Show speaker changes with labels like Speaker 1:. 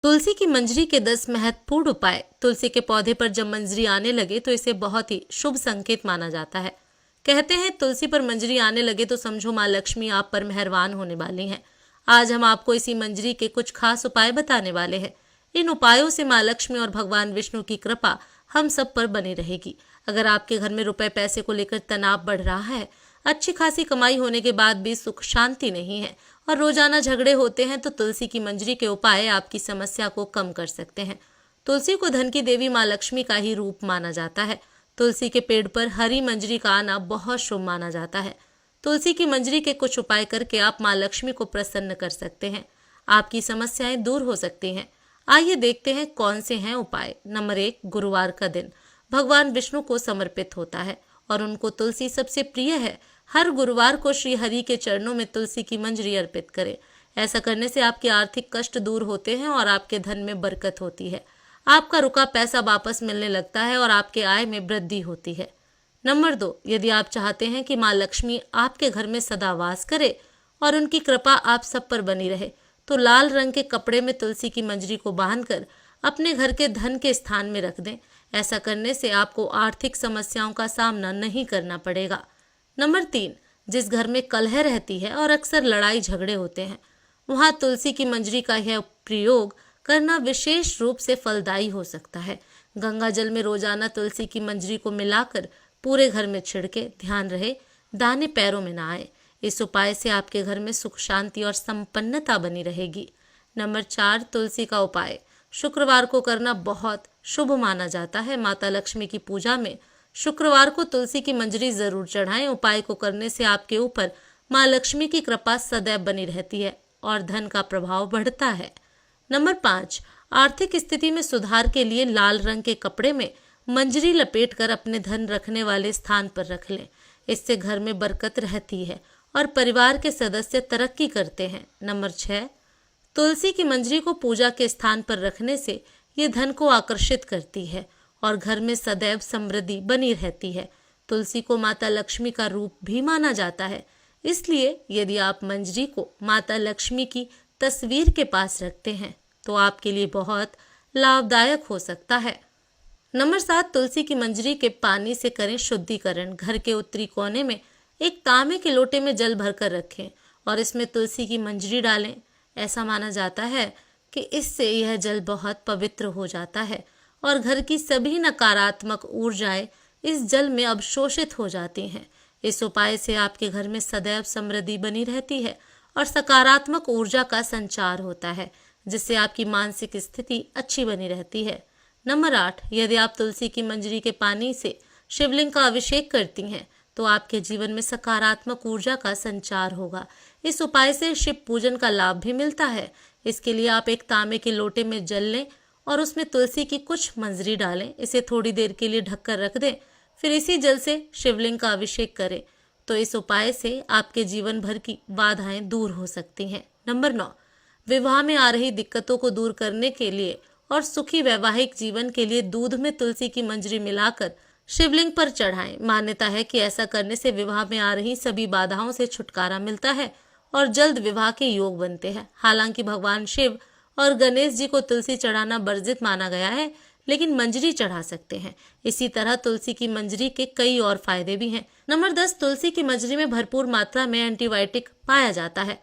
Speaker 1: तुलसी की मंजरी के 10 महत्वपूर्ण उपाय। तुलसी के पौधे पर जब मंजरी आने लगे तो इसे बहुत ही शुभ संकेत माना जाता है। कहते हैं तुलसी पर मंजरी आने लगे तो समझो माँ लक्ष्मी आप पर मेहरबान होने वाली हैं। आज हम आपको इसी मंजरी के कुछ खास उपाय बताने वाले हैं। इन उपायों से माँ लक्ष्मी और भगवान विष्णु की कृपा हम सब पर बनी रहेगी। अगर आपके घर में रुपए पैसे को लेकर तनाव बढ़ रहा है, अच्छी खासी कमाई होने के बाद भी सुख शांति नहीं है और रोजाना झगड़े होते हैं, तो तुलसी की मंजरी के उपाय आपकी समस्या को कम कर सकते हैं। तुलसी को धन की देवी माँ लक्ष्मी का ही रूप माना जाता है। तुलसी के पेड़ पर हरी मंजरी का आना बहुत शुभ माना जाता है। तुलसी की मंजरी के कुछ उपाय करके आप माँ लक्ष्मी को प्रसन्न कर सकते हैं। आपकी समस्याएं दूर हो सकती हैं। आइए देखते हैं कौन से हैं उपाय। नंबर 1, गुरुवार का दिन भगवान विष्णु को समर्पित होता है और उनको तुलसी सबसे प्रिय है। हर गुरुवार को श्री हरि के चरणों में तुलसी की मंजरी अर्पित करें। ऐसा करने से आपके आर्थिक कष्ट दूर होते हैं और आपके धन में बरकत होती है। आपका रुका पैसा वापस मिलने लगता है और आपके आय में वृद्धि होती है। नंबर 2, यदि आप चाहते हैं कि माँ लक्ष्मी आपके घर में सदा वास करे और उनकी कृपा आप सब पर बनी रहे, तो लाल रंग के कपड़े में तुलसी की मंजरी को बांधकर अपने घर के धन के स्थान में रख दें। ऐसा करने से आपको आर्थिक समस्याओं का सामना नहीं करना पड़ेगा। नंबर 3, जिस घर में कलह रहती है और अक्सर लड़ाई झगड़े होते हैं, वहां तुलसी की मंजरी का यह प्रयोग करना विशेष रूप से फलदायी हो सकता है। गंगा जल में रोजाना तुलसी की मंजरी को मिलाकर पूरे घर में छिड़के। ध्यान रहे दाने पैरों में ना आए। इस उपाय से आपके घर में सुख शांति और संपन्नता बनी रहेगी। नंबर 4, तुलसी का उपाय शुक्रवार को करना बहुत शुभ माना जाता है। माता लक्ष्मी की पूजा में शुक्रवार को तुलसी की मंजरी जरूर चढ़ाएं। उपाय को करने से आपके ऊपर माँ लक्ष्मी की कृपा सदैव बनी रहती है और धन का प्रभाव बढ़ता है। नंबर 5, आर्थिक स्थिति में सुधार के लिए लाल रंग के कपड़े में मंजरी लपेटकर अपने धन रखने वाले स्थान पर रख लें। इससे घर में बरकत रहती है और परिवार के सदस्य तरक्की करते हैं। नंबर 6, तुलसी की मंजरी को पूजा के स्थान पर रखने से ये धन को आकर्षित करती है और घर में सदैव समृद्धि बनी रहती है। तुलसी को माता लक्ष्मी का रूप भी माना जाता है, इसलिए यदि आप मंजरी को माता लक्ष्मी की तस्वीर के पास रखते हैं तो आपके लिए बहुत लाभदायक हो सकता है। नंबर 7, तुलसी की मंजरी के पानी से करें शुद्धिकरण। घर के उत्तरी कोने में एक तांबे के लोटे में जल भरकर रखें और इसमें तुलसी की मंजरी डालें। ऐसा माना जाता है कि इससे यह जल बहुत पवित्र हो जाता है और घर की सभी नकारात्मक ऊर्जाएं इस जल में अवशोषित हो जाती हैं। इस उपाय से आपके घर में सदैव समृद्धि बनी रहती है और सकारात्मक ऊर्जा का संचार होता है, जिससे आपकी मानसिक स्थिति अच्छी बनी रहती है। नंबर 8, यदि आप तुलसी की मंजरी के पानी से शिवलिंग का अभिषेक करती हैं तो आपके जीवन में सकारात्मक ऊर्जा का संचार होगा। इस उपाय से शिव पूजन का लाभ भी मिलता है। इसके लिए आप एक तांबे के लोटे में जल लें और उसमें तुलसी की कुछ मंजरी डालें। इसे थोड़ी देर के लिए ढककर रख दें, फिर इसी जल से शिवलिंग का अभिषेक करें। तो इस उपाय से आपके जीवन भर की बाधाएं दूर हो सकती हैं। नंबर 9, विवाह में आ रही दिक्कतों को दूर करने के लिए और सुखी वैवाहिक जीवन के लिए दूध में तुलसी की मंजरी मिलाकर शिवलिंग पर चढ़ाएं। मान्यता है कि ऐसा करने से विवाह में आ रही सभी बाधाओं से छुटकारा मिलता है और जल्द विवाह के योग बनते हैं। हालांकि भगवान शिव और गणेश जी को तुलसी चढ़ाना वर्जित माना गया है, लेकिन मंजरी चढ़ा सकते हैं। इसी तरह तुलसी की मंजरी के कई और फायदे भी हैं। नंबर 10, तुलसी की मंजरी में भरपूर मात्रा में एंटीबायोटिक पाया जाता है।